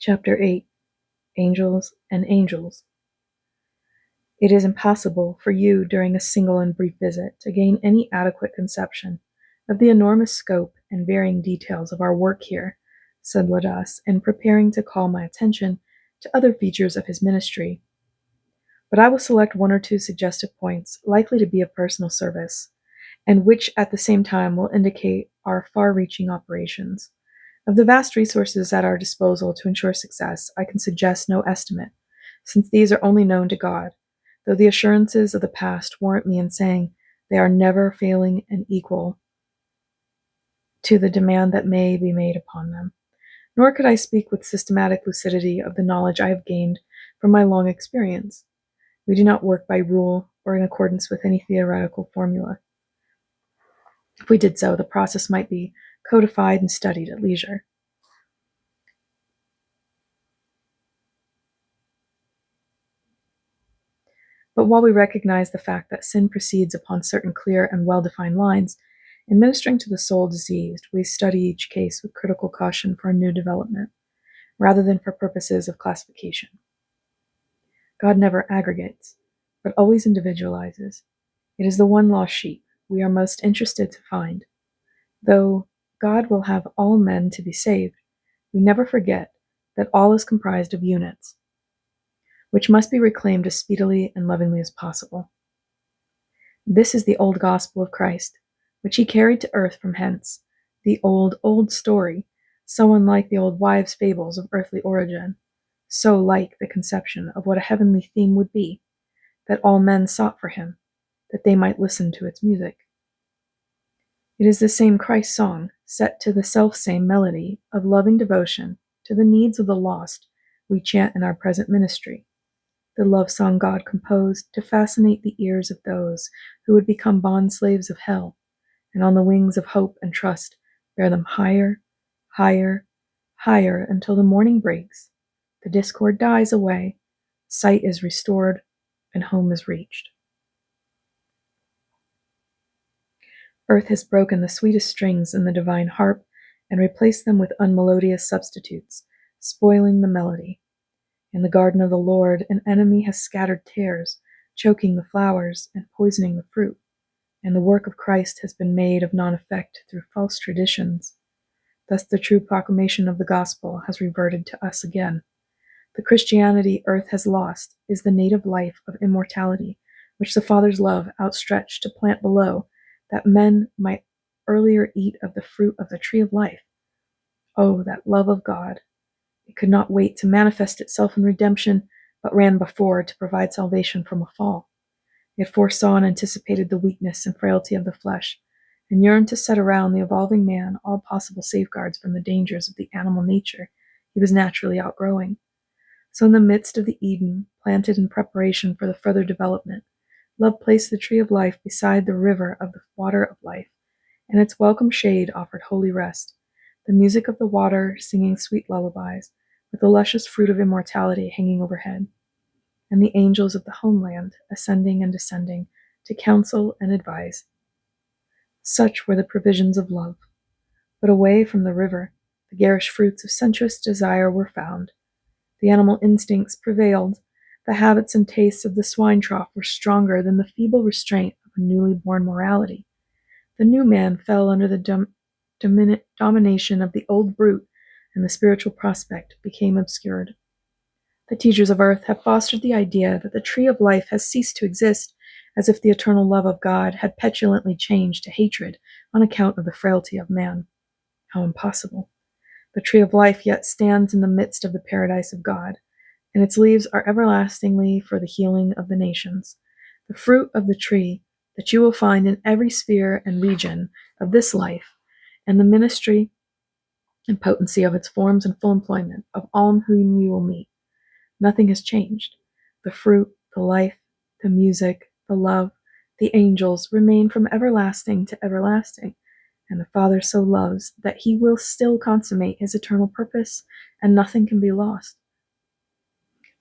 Chapter 8 Angels and Angels. It is impossible for you during a single and brief visit to gain any adequate conception of the enormous scope and varying details of our work here, said Ladas, in preparing to call my attention to other features of his ministry. But I will select one or two suggestive points likely to be of personal service, and which at the same time will indicate our far-reaching operations. Of the vast resources at our disposal to ensure success, I can suggest no estimate, since these are only known to God, though the assurances of the past warrant me in saying they are never failing and equal to the demand that may be made upon them. Nor could I speak with systematic lucidity of the knowledge I have gained from my long experience. We do not work by rule or in accordance with any theoretical formula. If we did so, the process might be codified and studied at leisure. But while we recognize the fact that sin proceeds upon certain clear and well-defined lines, in ministering to the soul diseased, we study each case with critical caution for a new development, rather than for purposes of classification. God never aggregates, but always individualizes. It is the one lost sheep we are most interested to find. Though God will have all men to be saved, we never forget that all is comprised of units, which must be reclaimed as speedily and lovingly as possible. This is the old gospel of Christ, which he carried to earth from hence, the old story, so unlike the old wives' fables of earthly origin, so like the conception of what a heavenly theme would be, that all men sought for him, that they might listen to its music. It is the same Christ song, set to the self-same melody of loving devotion to the needs of the lost, we chant in our present ministry, the love song God composed to fascinate the ears of those who would become bond slaves of hell, and on the wings of hope and trust bear them higher, higher, higher until the morning breaks, the discord dies away, sight is restored, and home is reached. Earth has broken the sweetest strings in the divine harp and replaced them with unmelodious substitutes, spoiling the melody. In the garden of the Lord, an enemy has scattered tares, choking the flowers and poisoning the fruit, and the work of Christ has been made of non-effect through false traditions. Thus the true proclamation of the gospel has reverted to us again. The Christianity earth has lost is the native life of immortality, which the Father's love outstretched to plant below, that men might earlier eat of the fruit of the tree of life. Oh, that love of God! It could not wait to manifest itself in redemption, but ran before to provide salvation from a fall. It foresaw and anticipated the weakness and frailty of the flesh, and yearned to set around the evolving man all possible safeguards from the dangers of the animal nature he was naturally outgrowing. So in the midst of the Eden, planted in preparation for the further development, love placed the tree of life beside the river of the water of life, and its welcome shade offered holy rest, the music of the water singing sweet lullabies, with the luscious fruit of immortality hanging overhead, and the angels of the homeland ascending and descending to counsel and advise. Such were the provisions of love. But away from the river, the garish fruits of sensuous desire were found. The animal instincts prevailed. The habits and tastes of the swine trough were stronger than the feeble restraint of a newly born morality. The new man fell under the domination of the old brute, and the spiritual prospect became obscured. The teachers of earth have fostered the idea that the tree of life has ceased to exist, as if the eternal love of God had petulantly changed to hatred on account of the frailty of man. How impossible! The tree of life yet stands in the midst of the paradise of God, and its leaves are everlastingly for the healing of the nations. The fruit of the tree that you will find in every sphere and region of this life, and the ministry and potency of its forms and full employment of all whom you will meet. Nothing has changed. The fruit, the life, the music, the love, the angels remain from everlasting to everlasting, and the Father so loves that he will still consummate his eternal purpose, and nothing can be lost.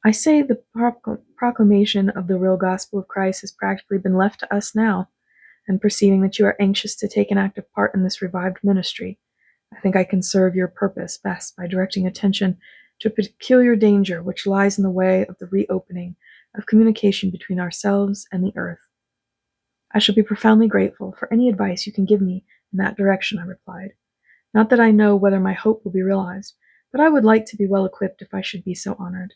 I say the proclamation of the real gospel of Christ has practically been left to us now, and perceiving that you are anxious to take an active part in this revived ministry, I think I can serve your purpose best by directing attention to a peculiar danger which lies in the way of the reopening of communication between ourselves and the earth. I shall be profoundly grateful for any advice you can give me in that direction, I replied. Not that I know whether my hope will be realized, but I would like to be well equipped if I should be so honored.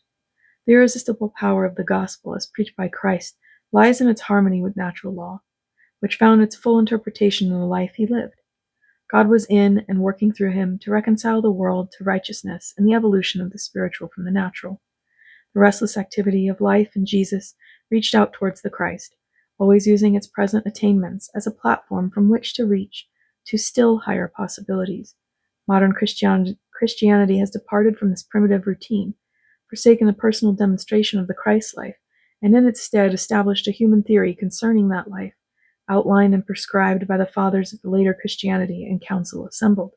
The irresistible power of the gospel as preached by Christ lies in its harmony with natural law, which found its full interpretation in the life he lived. God was in and working through him to reconcile the world to righteousness and the evolution of the spiritual from the natural. The restless activity of life in Jesus reached out towards the Christ, always using its present attainments as a platform from which to reach to still higher possibilities. Modern Christianity has departed from this primitive routine, forsaken the personal demonstration of the Christ life, and in its stead established a human theory concerning that life, outlined and prescribed by the fathers of the later Christianity and council assembled.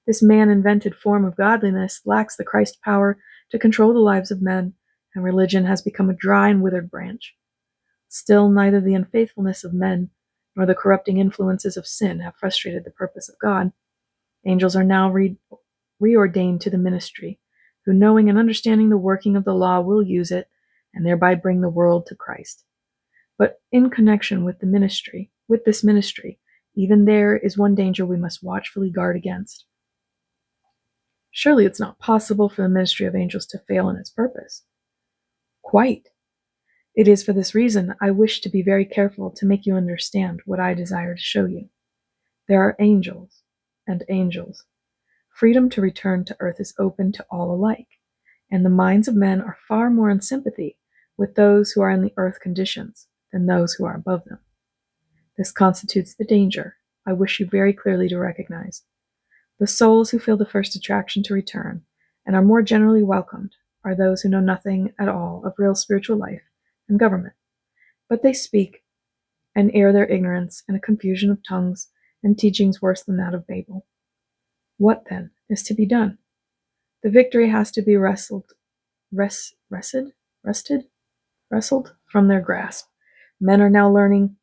This man-invented form of godliness lacks the Christ power to control the lives of men, and religion has become a dry and withered branch. Still, neither the unfaithfulness of men nor the corrupting influences of sin have frustrated the purpose of God. Angels are now reordained to the ministry, who, knowing and understanding the working of the law, will use it and thereby bring the world to Christ. But in connection with this ministry, even there is one danger we must watchfully guard against. Surely it's not possible for the ministry of angels to fail in its purpose. Quite. It is for this reason I wish to be very careful to make you understand what I desire to show you. There are angels and angels. Freedom to return to earth is open to all alike, and the minds of men are far more in sympathy with those who are in the earth conditions than those who are above them. This constitutes the danger I wish you very clearly to recognize. The souls who feel the first attraction to return, and are more generally welcomed, are those who know nothing at all of real spiritual life and government. But they speak and air their ignorance in a confusion of tongues and teachings worse than that of Babel. What, then, is to be done? The victory has to be wrestled from their grasp. Men are now learning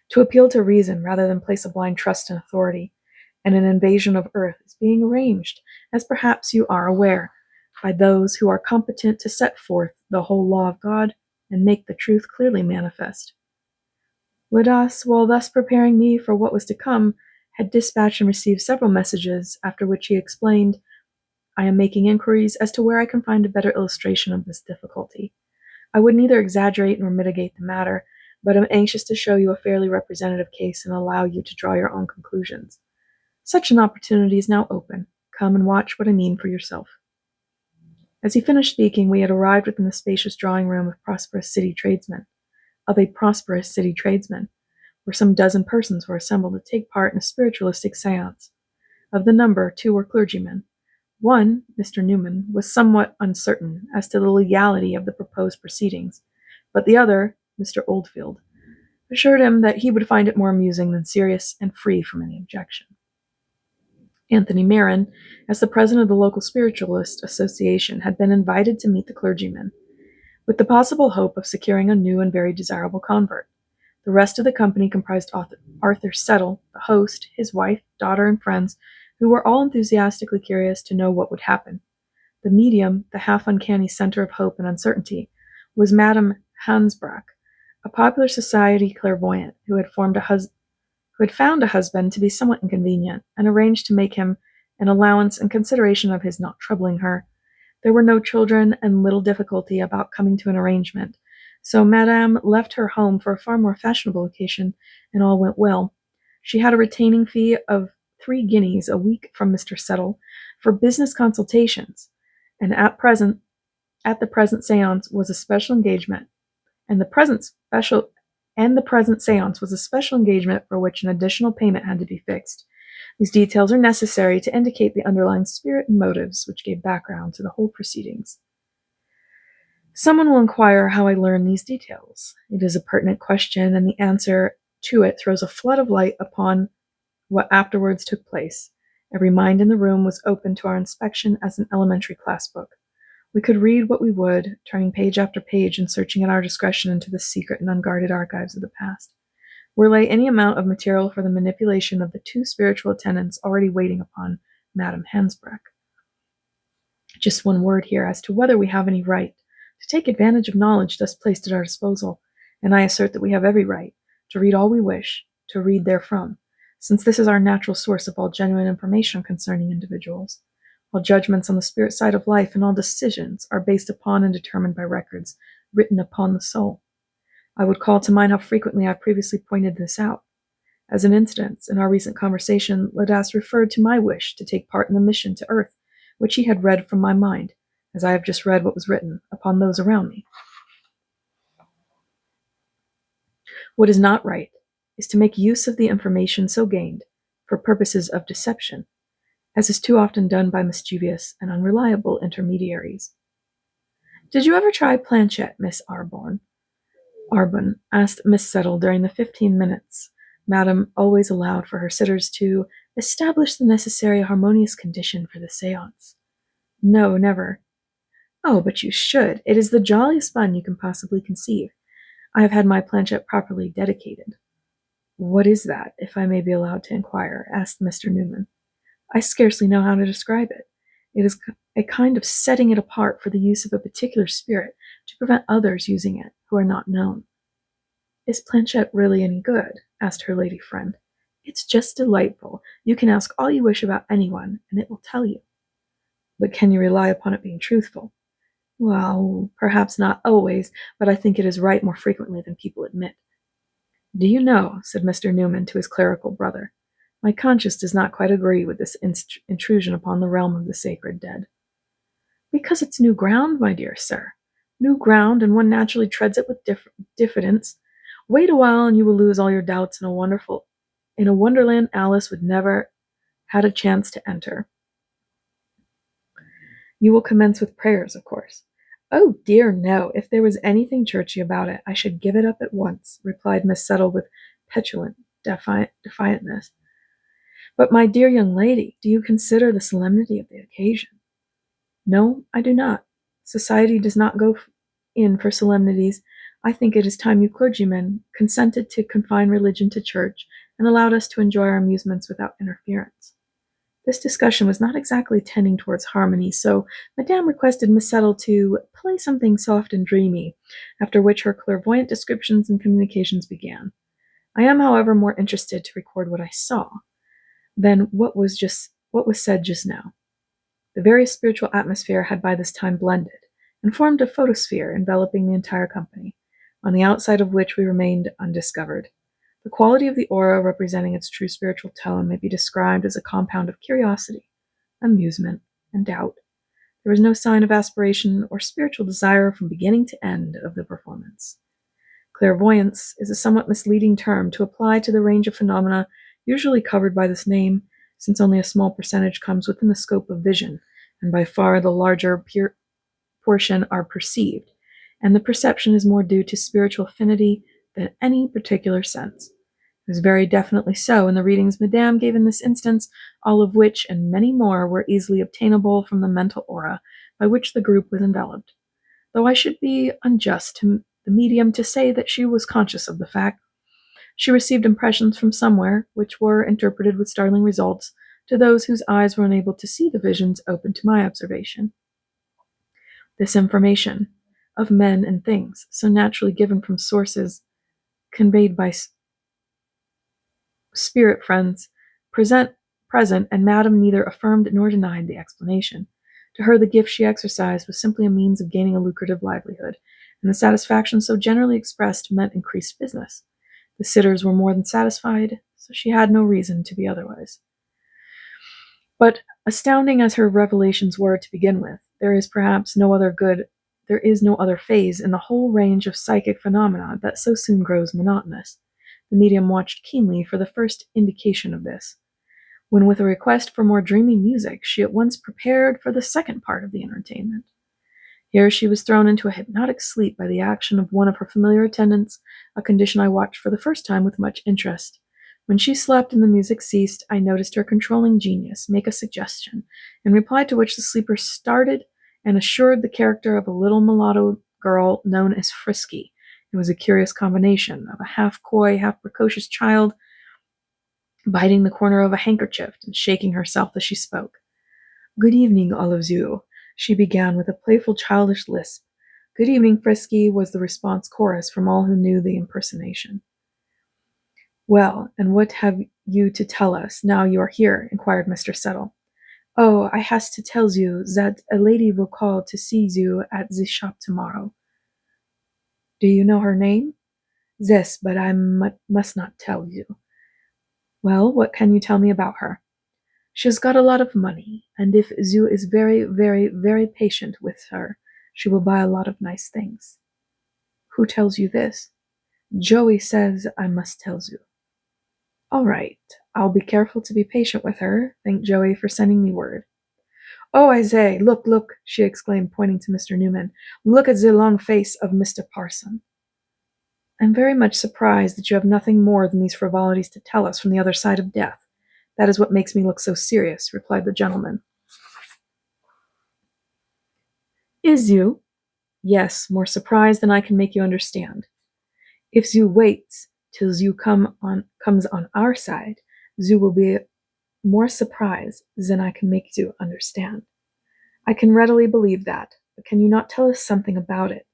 to appeal to reason rather than place a blind trust in authority, and an invasion of earth is being arranged, as perhaps you are aware, by those who are competent to set forth the whole law of God and make the truth clearly manifest. Lidas, while thus preparing me for what was to come, had dispatched and received several messages, after which he explained, I am making inquiries as to where I can find a better illustration of this difficulty. I would neither exaggerate nor mitigate the matter, but am anxious to show you a fairly representative case and allow you to draw your own conclusions. Such an opportunity is now open. Come and watch what I mean for yourself. As he finished speaking, we had arrived within the spacious drawing room of a prosperous city tradesman, where some dozen persons were assembled to take part in a spiritualistic seance. Of the number, 2 were clergymen. One, Mr. Newman, was somewhat uncertain as to the legality of the proposed proceedings, but the other, Mr. Oldfield, assured him that he would find it more amusing than serious and free from any objection. Anthony Marin, as the president of the local spiritualist association, had been invited to meet the clergymen, with the possible hope of securing a new and very desirable convert. The rest of the company comprised Arthur Settle, the host, his wife, daughter, and friends, who were all enthusiastically curious to know what would happen. The medium, the half-uncanny center of hope and uncertainty, was Madame Hansbrock, a popular society clairvoyant who had found a husband to be somewhat inconvenient, and arranged to make him an allowance in consideration of his not troubling her. There were no children and little difficulty about coming to an arrangement, so Madame left her home for a far more fashionable occasion, and all went well. She had a retaining fee of 3 guineas a week from Mr. Settle for business consultations, and the present séance was a special engagement, for which an additional payment had to be fixed. These details are necessary to indicate the underlying spirit and motives which gave background to the whole proceedings. Someone will inquire how I learned these details. It is a pertinent question, and the answer to it throws a flood of light upon what afterwards took place. Every mind in the room was open to our inspection as an elementary class book. We could read what we would, turning page after page and searching at our discretion into the secret and unguarded archives of the past. Where lay any amount of material for the manipulation of the 2 spiritual attendants already waiting upon Madame Hansbrock. Just one word here as to whether we have any right to take advantage of knowledge thus placed at our disposal, and I assert that we have every right to read all we wish to read therefrom, since this is our natural source of all genuine information concerning individuals. All judgments on the spirit side of life and all decisions are based upon and determined by records written upon the soul. I would call to mind how frequently I previously pointed this out. As an instance, in our recent conversation, Ladas referred to my wish to take part in the mission to Earth, which he had read from my mind, as I have just read what was written upon those around me. What is not right is to make use of the information so gained for purposes of deception, as is too often done by mischievous and unreliable intermediaries. Did you ever try planchette, Miss Arbon? Arbon asked Miss Settle during the 15 minutes Madame always allowed for her sitters to establish the necessary harmonious condition for the séance. No, never. Oh, but you should. It is the jolliest fun you can possibly conceive. I have had my planchette properly dedicated. What is that, if I may be allowed to inquire? Asked Mr. Newman. I scarcely know how to describe it. It is a kind of setting it apart for the use of a particular spirit to prevent others using it who are not known. Is planchette really any good? Asked her lady friend. It's just delightful. You can ask all you wish about anyone, and it will tell you. But can you rely upon it being truthful? Well, perhaps not always, but I think it is right more frequently than people admit. Do you know, said Mr. Newman to his clerical brother, my conscience does not quite agree with this intrusion upon the realm of the sacred dead. Because it's new ground, my dear sir. New ground, and one naturally treads it with diffidence. Wait a while, and you will lose all your doubts in a wonderland Alice would never had a chance to enter. You will commence with prayers, of course. Oh dear, no. If there was anything churchy about it, I should give it up at once, replied Miss Settle with petulant defiantness. But, my dear young lady, do you consider the solemnity of the occasion? No, I do not. Society does not go in for solemnities. I think it is time you clergymen consented to confine religion to church and allowed us to enjoy our amusements without interference. This discussion was not exactly tending towards harmony, so Madame requested Miss Settle to play something soft and dreamy, after which her clairvoyant descriptions and communications began. I am, however, more interested to record what I saw than what was said just now. The various spiritual atmosphere had by this time blended, and formed a photosphere enveloping the entire company, on the outside of which we remained undiscovered. The quality of the aura representing its true spiritual tone may be described as a compound of curiosity, amusement, and doubt. There was no sign of aspiration or spiritual desire from beginning to end of the performance. Clairvoyance is a somewhat misleading term to apply to the range of phenomena usually covered by this name, since only a small percentage comes within the scope of vision, and by far the larger portion are perceived, and the perception is more due to spiritual affinity than any particular sense. It was very definitely so in the readings Madame gave in this instance, all of which and many more were easily obtainable from the mental aura by which the group was enveloped, though I should be unjust to the medium to say that she was conscious of the fact. She received impressions from somewhere, which were interpreted with startling results to those whose eyes were unable to see the visions open to my observation. This information of men and things, so naturally given from sources conveyed by spirit friends, present, and Madame neither affirmed nor denied the explanation. To her, the gift she exercised was simply a means of gaining a lucrative livelihood, and the satisfaction so generally expressed meant increased business. The sitters were more than satisfied, so she had no reason to be otherwise. But astounding as her revelations were to begin with, there is no other phase in the whole range of psychic phenomena that so soon grows monotonous. The medium watched keenly for the first indication of this, when with a request for more dreamy music, she at once prepared for the second part of the entertainment. Here she was thrown into a hypnotic sleep by the action of one of her familiar attendants, a condition I watched for the first time with much interest. When she slept and the music ceased, I noticed her controlling genius make a suggestion, in reply to which the sleeper started and assured the character of a little mulatto girl known as Frisky. It was a curious combination of a half-coy, half-precocious child biting the corner of a handkerchief and shaking herself as she spoke. Good evening, all of you. She began with a playful childish lisp. "Good evening, Frisky," was the response chorus from all who knew the impersonation. "Well, and what have you to tell us, now you are here?" inquired Mr. Settle. "Oh, I has to tell you that a lady will call to see you at the shop tomorrow." "Do you know her name?" "Yes, but I must not tell you." "Well, what can you tell me about her?" "She's got a lot of money, and if you is very, very, very patient with her, she will buy a lot of nice things." "Who tells you this?" "Joey says I must tell you." "All right, I'll be careful to be patient with her. Thank Joey for sending me word." "Oh, I say, look, look," she exclaimed, pointing to Mr. Newman. "Look at the long face of Mr. Parson." "I'm very much surprised that you have nothing more than these frivolities to tell us from the other side of death. That is what makes me look so serious," replied the gentleman. "Is you?" "Yes, more surprised than I can make you understand. If you waits till you comes on our side, you will be more surprised than I can make you understand." "I can readily believe that, but can you not tell us something about it?"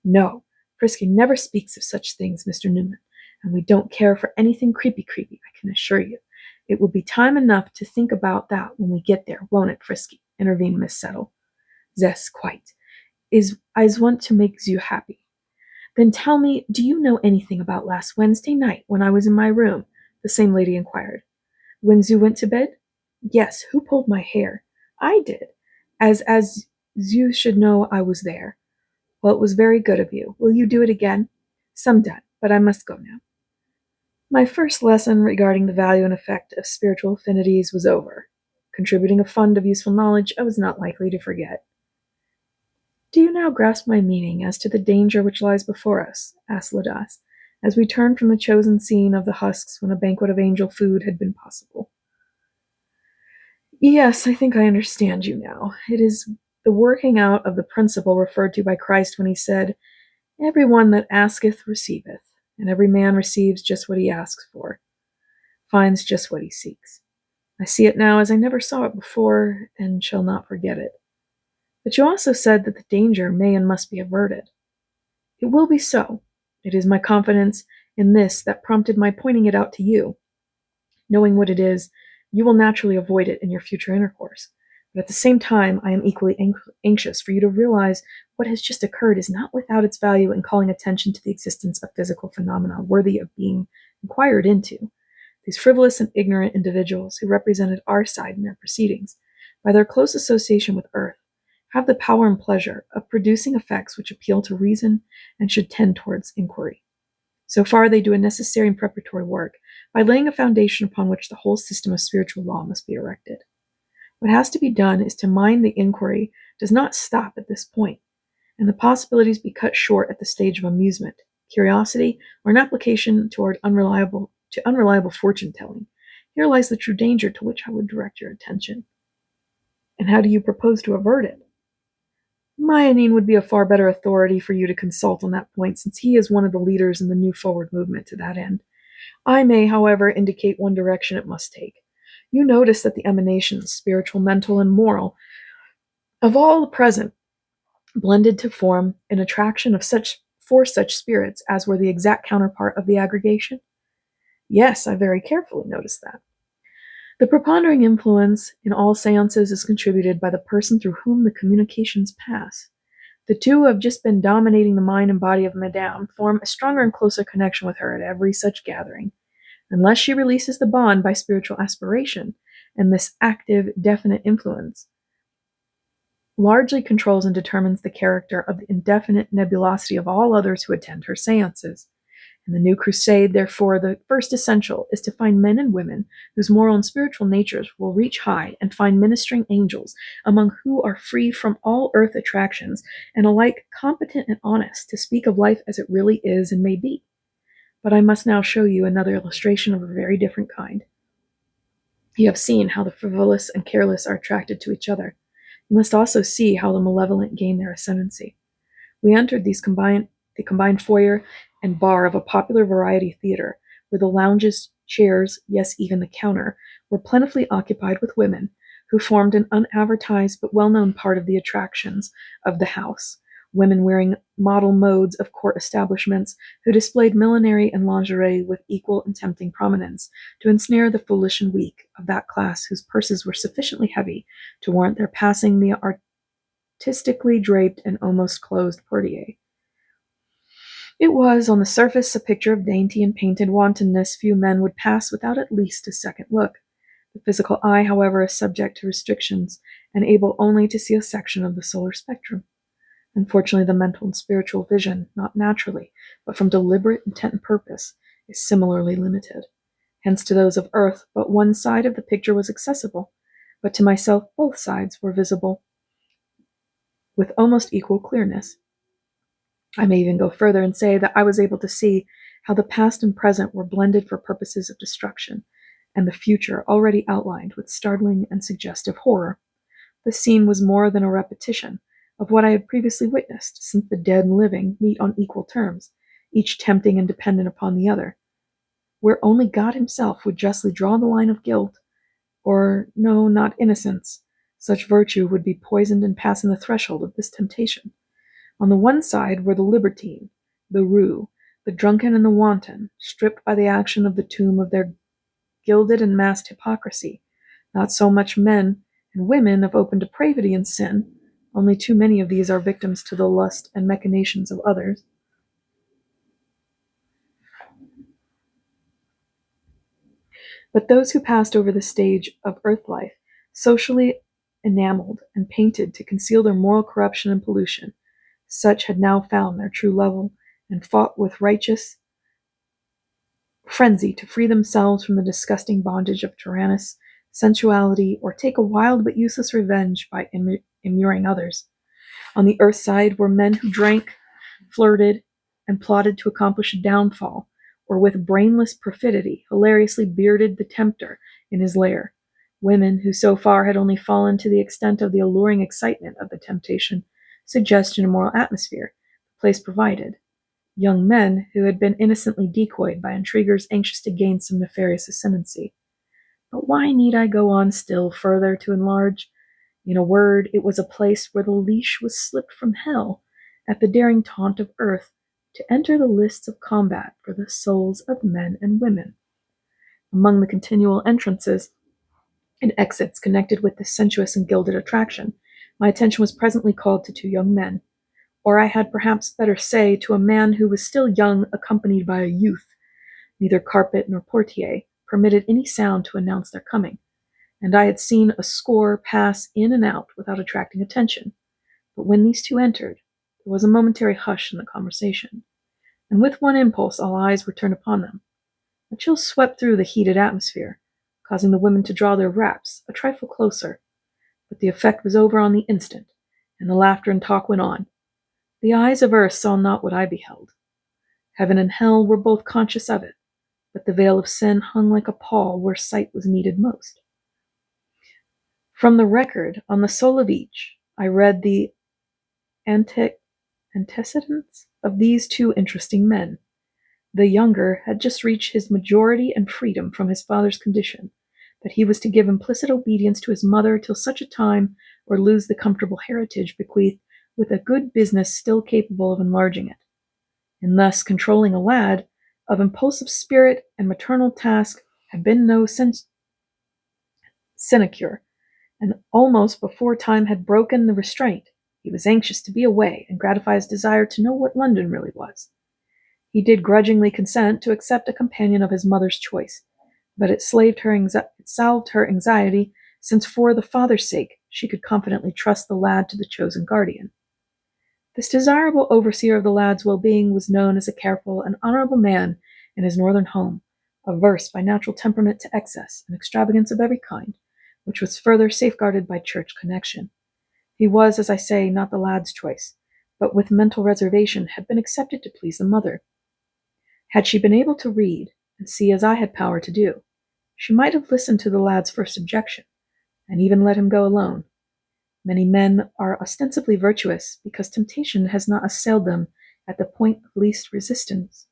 "No, Frisky never speaks of such things, Mr. Newman, and we don't care for anything creepy, I can assure you." "It will be time enough to think about that when we get there, won't it, Frisky?" intervened Miss Settle. "Yes, quite. I want to make you happy." "Then tell me, do you know anything about last Wednesday night when I was in my room?" the same lady inquired. "When you went to bed?" "Yes. Who pulled my hair?" "I did." As you should know I was there." "Well, it was very good of you. Will you do it again?" "Some done, but I must go now." My first lesson regarding the value and effect of spiritual affinities was over. Contributing a fund of useful knowledge I was not likely to forget. "Do you now grasp my meaning as to the danger which lies before us?" asked Ladas, as we turned from the chosen scene of the husks when a banquet of angel food had been possible. "Yes, I think I understand you now. It is the working out of the principle referred to by Christ when he said, 'Every one that asketh receiveth, and every man receives just what he asks for, finds just what he seeks.' I see it now as I never saw it before, and shall not forget it. But you also said that the danger may and must be averted. It will be so. It is my confidence in this that prompted my pointing it out to you. Knowing what it is, you will naturally avoid it in your future intercourse. But at the same time, I am equally anxious for you to realize what has just occurred is not without its value in calling attention to the existence of physical phenomena worthy of being inquired into. These frivolous and ignorant individuals who represented our side in their proceedings, by their close association with earth, have the power and pleasure of producing effects which appeal to reason and should tend towards inquiry. So far, they do a necessary and preparatory work by laying a foundation upon which the whole system of spiritual law must be erected. What has to be done is to mind the inquiry does not stop at this point, and the possibilities be cut short at the stage of amusement, curiosity, or an application toward unreliable fortune telling. Here lies the true danger to which I would direct your attention. And how do you propose to avert it? Myanin would be a far better authority for you to consult on that point, since he is one of the leaders in the new forward movement to that end. I may, however, indicate one direction it must take. You notice that the emanations, spiritual, mental, and moral, of all the present, blended to form an attraction for such spirits as were the exact counterpart of the aggregation? Yes, I very carefully noticed that. The preponderating influence in all seances is contributed by the person through whom the communications pass. The two who have just been dominating the mind and body of Madame form a stronger and closer connection with her at every such gathering. Unless she releases the bond by spiritual aspiration, and this active, definite influence largely controls and determines the character of the indefinite nebulosity of all others who attend her seances. In the new crusade, therefore, the first essential is to find men and women whose moral and spiritual natures will reach high and find ministering angels among who are free from all earth attractions and alike competent and honest to speak of life as it really is and may be. But I must now show you another illustration of a very different kind. You have seen how the frivolous and careless are attracted to each other. You must also see how the malevolent gain their ascendancy. We entered the combined foyer and bar of a popular variety theater, where the lounges, chairs, yes, even the counter, were plentifully occupied with women, who formed an unadvertised but well-known part of the attractions of the house. Women wearing model modes of court establishments, who displayed millinery and lingerie with equal and tempting prominence to ensnare the foolish and weak of that class whose purses were sufficiently heavy to warrant their passing the artistically draped and almost closed portiere. It was, on the surface, a picture of dainty and painted wantonness few men would pass without at least a second look. The physical eye, however, is subject to restrictions and able only to see a section of the solar spectrum. Unfortunately, the mental and spiritual vision, not naturally, but from deliberate intent and purpose, is similarly limited. Hence, to those of earth, but one side of the picture was accessible, but to myself both sides were visible with almost equal clearness. I may even go further and say that I was able to see how the past and present were blended for purposes of destruction, and the future already outlined with startling and suggestive horror. The scene was more than a repetition of what I had previously witnessed, since the dead and living meet on equal terms, each tempting and dependent upon the other, where only God himself would justly draw the line of guilt, or, no, not innocence. Such virtue would be poisoned in passing the threshold of this temptation. On the one side were the libertine, the roue, the drunken and the wanton, stripped by the action of the tomb of their gilded and masked hypocrisy. Not so much men and women of open depravity and sin, only too many of these are victims to the lust and machinations of others, but those who passed over the stage of earth life, socially enameled and painted to conceal their moral corruption and pollution. Such had now found their true level and fought with righteous frenzy to free themselves from the disgusting bondage of tyrannous sensuality, or take a wild but useless revenge by immuring others. On the earth side were men who drank, flirted, and plotted to accomplish a downfall, or with brainless perfidy hilariously bearded the tempter in his lair. Women who so far had only fallen to the extent of the alluring excitement of the temptation, suggestion, and moral atmosphere the place provided. Young men who had been innocently decoyed by intriguers anxious to gain some nefarious ascendancy. But why need I go on still further to enlarge? In a word, it was a place where the leash was slipped from hell at the daring taunt of earth to enter the lists of combat for the souls of men and women. Among the continual entrances and exits connected with this sensuous and gilded attraction, my attention was presently called to two young men, or I had perhaps better say to a man who was still young, accompanied by a youth. Neither carpet nor portiere permitted any sound to announce their coming, and I had seen a score pass in and out without attracting attention. But when these two entered, there was a momentary hush in the conversation, and with one impulse all eyes were turned upon them. A chill swept through the heated atmosphere, causing the women to draw their wraps a trifle closer, but the effect was over on the instant, and the laughter and talk went on. The eyes of earth saw not what I beheld. Heaven and hell were both conscious of it, but the veil of sin hung like a pall where sight was needed most. From the record on the soul of each, I read the antecedents of these two interesting men. The younger had just reached his majority and freedom from his father's condition, that he was to give implicit obedience to his mother till such a time, or lose the comfortable heritage bequeathed with a good business still capable of enlarging it. In thus controlling a lad of impulsive spirit and maternal task had been no sinecure, and almost before time had broken the restraint, he was anxious to be away and gratify his desire to know what London really was. He did grudgingly consent to accept a companion of his mother's choice, but it salved her anxiety, since for the father's sake she could confidently trust the lad to the chosen guardian. This desirable overseer of the lad's well-being was known as a careful and honorable man in his northern home, averse by natural temperament to excess and extravagance of every kind, which was further safeguarded by church connection. He was, as I say, not the lad's choice, but with mental reservation had been accepted to please the mother. Had she been able to read and see as I had power to do, she might have listened to the lad's first objection, and even let him go alone. Many men are ostensibly virtuous because temptation has not assailed them at the point of least resistance,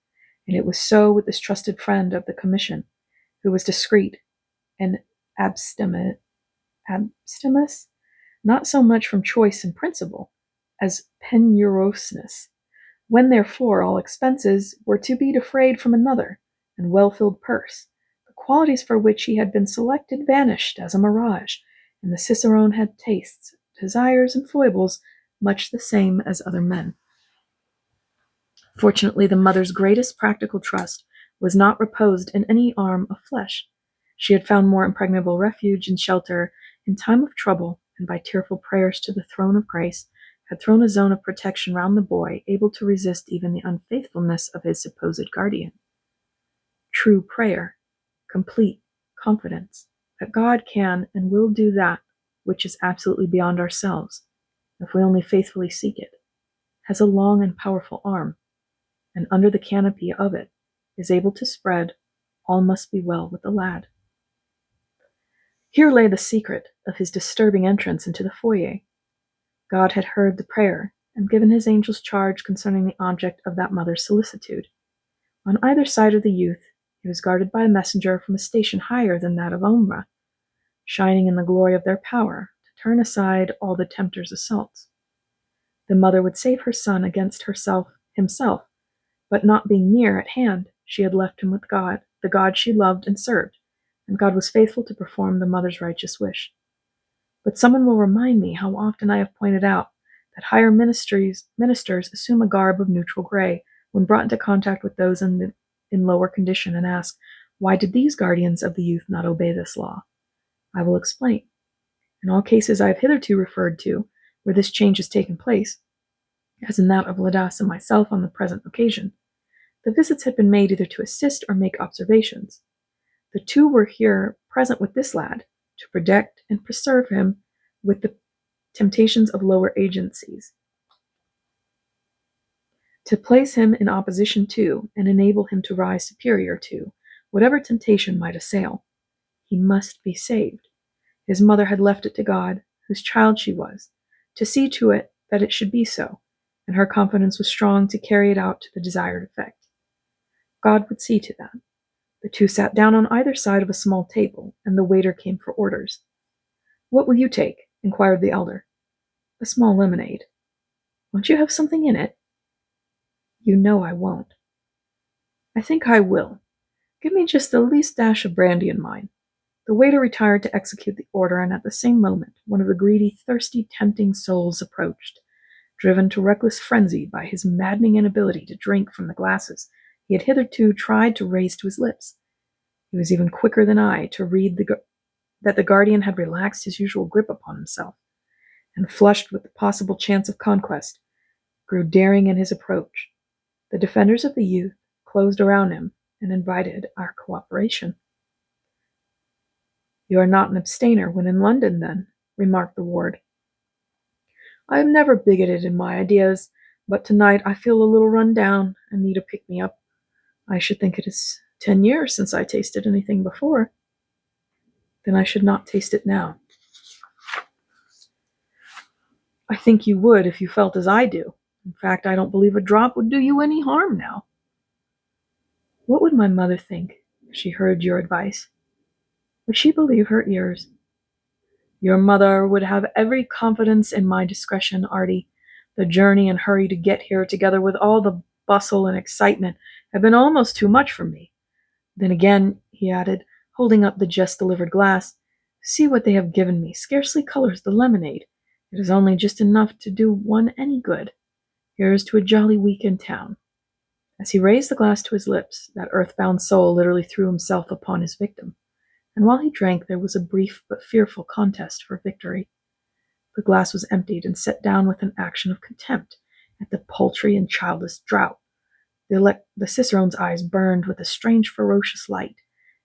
and it was so with this trusted friend of the commission, who was discreet and abstinent abstimus, not so much from choice and principle, as penuriosness. When therefore all expenses were to be defrayed from another and well-filled purse, the qualities for which he had been selected vanished as a mirage, and the cicerone had tastes, desires, and foibles much the same as other men. Fortunately, the mother's greatest practical trust was not reposed in any arm of flesh. She had found more impregnable refuge and shelter in time of trouble, and by tearful prayers to the throne of grace, had thrown a zone of protection round the boy, able to resist even the unfaithfulness of his supposed guardian. True prayer, complete confidence that God can and will do that which is absolutely beyond ourselves, if we only faithfully seek it, has a long and powerful arm, and under the canopy of it is able to spread, all must be well with the lad. Here lay the secret of his disturbing entrance into the foyer. God had heard the prayer and given his angels charge concerning the object of that mother's solicitude. On either side of the youth, he was guarded by a messenger from a station higher than that of Omra, shining in the glory of their power to turn aside all the tempter's assaults. The mother would save her son against himself, but not being near at hand, she had left him with God, the God she loved and served, and God was faithful to perform the mother's righteous wish. But someone will remind me how often I have pointed out that higher ministers assume a garb of neutral gray when brought into contact with those in lower condition, and ask, why did these guardians of the youth not obey this law? I will explain. In all cases I have hitherto referred to, where this change has taken place, as in that of Ladas and myself on the present occasion, the visits had been made either to assist or make observations. The two were here present with this lad, to protect and preserve him with the temptations of lower agencies, to place him in opposition to, and enable him to rise superior to, whatever temptation might assail. He must be saved. His mother had left it to God, whose child she was, to see to it that it should be so, and her confidence was strong to carry it out to the desired effect. God would see to that. The two sat down on either side of a small table, and the waiter came for orders. "What will you take?" inquired the elder. "A small lemonade." "Won't you have something in it?" "You know I won't." "I think I will. Give me just the least dash of brandy in mine." The waiter retired to execute the order, and at the same moment one of the greedy, thirsty, tempting souls approached, driven to reckless frenzy by his maddening inability to drink from the glasses he had hitherto tried to raise to his lips. He was even quicker than I to read that the guardian had relaxed his usual grip upon himself, and, flushed with the possible chance of conquest, grew daring in his approach. The defenders of the youth closed around him and invited our cooperation. "You are not an abstainer when in London, then," remarked the ward. "I am never bigoted in my ideas, but tonight I feel a little run down and need a pick-me-up. I should think it is 10 years since I tasted anything before." "Then I should not taste it now." "I think you would if you felt as I do. In fact, I don't believe a drop would do you any harm now." "What would my mother think if she heard your advice? Would she believe her ears?" "Your mother would have every confidence in my discretion, Artie. The journey and hurry to get here, together with all the bustle and excitement, have been almost too much for me. Then again," he added, holding up the just-delivered glass, "see what they have given me scarcely colors the lemonade. It is only just enough to do one any good. Here's to a jolly week in town." As he raised the glass to his lips, that earthbound soul literally threw himself upon his victim, and while he drank there was a brief but fearful contest for victory. The glass was emptied and set down with an action of contempt at the paltry and childish draught. The cicerone's eyes burned with a strange ferocious light,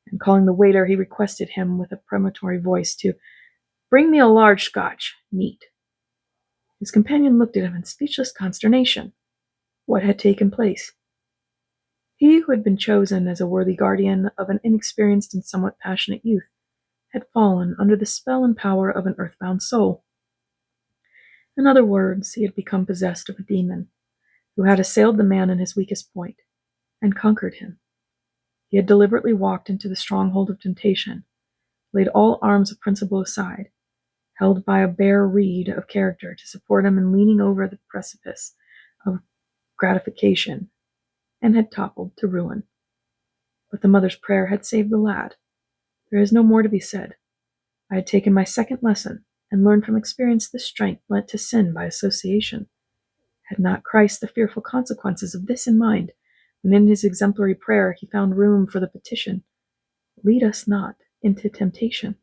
and calling the waiter, he requested him with a premonitory voice to "Bring me a large Scotch, neat." His companion looked at him in speechless consternation. What had taken place? He who had been chosen as a worthy guardian of an inexperienced and somewhat passionate youth had fallen under the spell and power of an earthbound soul. In other words, he had become possessed of a demon, who had assailed the man in his weakest point, and conquered him. He had deliberately walked into the stronghold of temptation, laid all arms of principle aside, held by a bare reed of character to support him in leaning over the precipice of gratification, and had toppled to ruin. But the mother's prayer had saved the lad. There is no more to be said. I had taken my second lesson, and learned from experience the strength lent to sin by association. Had not Christ the fearful consequences of this in mind, when in his exemplary prayer he found room for the petition, "Lead us not into temptation"?